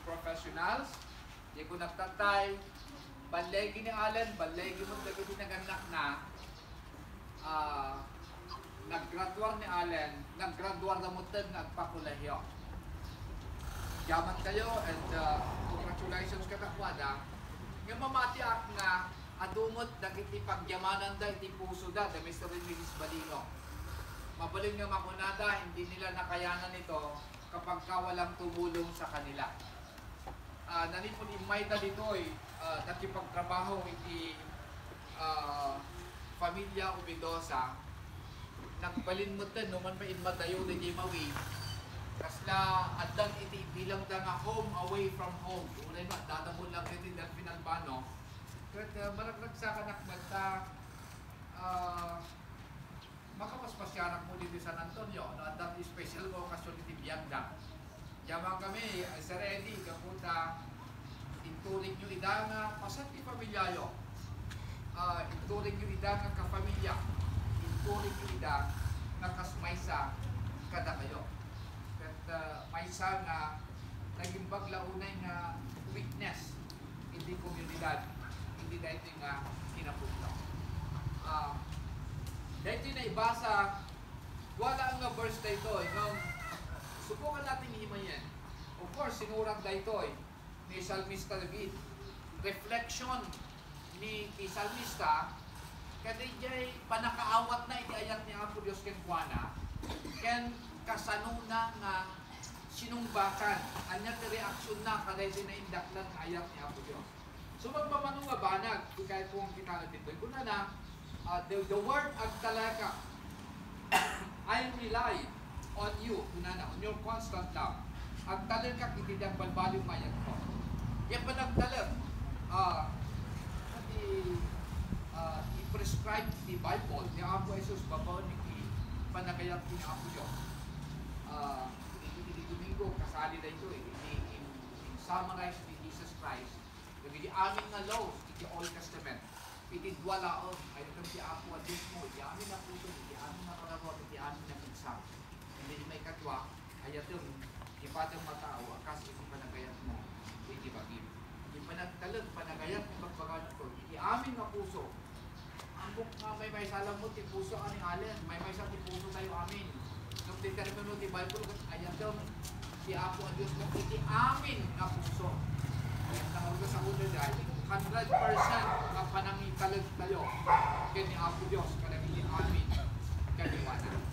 professionals. Di ko nagtatay. Balegi ni Allen, balegi mo dagiti naganak na. Naggraduar ni Allen, naggraduar na mo din, nagpakulahyo. Yaman kayo and congratulations katakwada. Nga mamatiak nga adumot dagiti pagyamanan da iti puso da Mr. and Mrs. Balino. Mabaling nga makunada, hindi nila nakayanan ito kapag walang tumulong sa kanila. Nanipon imay ta dito'y nakipagtrabaho iti Pamilya Ubidosa. Nagbalin mo din, numan pa inmatayo na di mawi. Kasla adan iti bilang da nga home away from home. Unay ma, datamon lang iti dal pinalbano. Kaya maraglag sa kanak magta makapaspasyanak mo dito sa San Antonio. Naandang special mo okasyon iti biyagda. Yaman kami, Sir Eddie, kapunta, inturing nyo ida nga pasat ti pamilyayo. Inturing nyo ida nga kapamilya. Inturing nyo ida nga kasmaysa kada kayo. At maysa nga naging baglaunay nga witness hindi komunidad, hindi dahil nga kinapunta. Dahil na ibasa, wala nga verse na ito. Subukan natin himayin. Of course, sinurang na ito ni Salmista David. Reflection ni Salmista, kada jay panakaawat na iti ayat ni Apo Dios ken kuana, ken kasanuna nga sinumbakan. Anya ti reaksyon na kada jay naindaklan nga ayat ni Apo Dios. So magpamanong nga banag, kahit kung kita dito, kuna na, the word agtalaka, I rely on you, kunana, on your constant love. Agtalaka, kitidang balbaliw mayat ko. Yan ba nagtalag? I-prescribe the Bible, ni Apo Jesus, babaw ni panagayat ni Apo Diyos. Hindi Domingo, kasali na ito in summarize ni Jesus Christ. Nagiging amin na laws, iti Old Testament. Iti dwalaon, ay ito si Apo at Diyos mo, iti amin na puso, iti amin na karabot, iti amin na pinsang. Hindi may katwa, ay ito, ipatang matao, akas ito panagayat mo, iti bagim. Iti panagtalag, panagayat mo, pagbaganat ko, iti amin na puso. Ang buk nga may salam mo, ti puso aning Allen, may sa ti puso tayo amin. Nung determino ti Bible, ay ito, si Apo at Diyos mo, iti amin na puso. Kaya nangaruga sa ulo dahil 100% nga panangitalag tayo kaya ni Apo Diyos kanang hindi amin kaniwanan.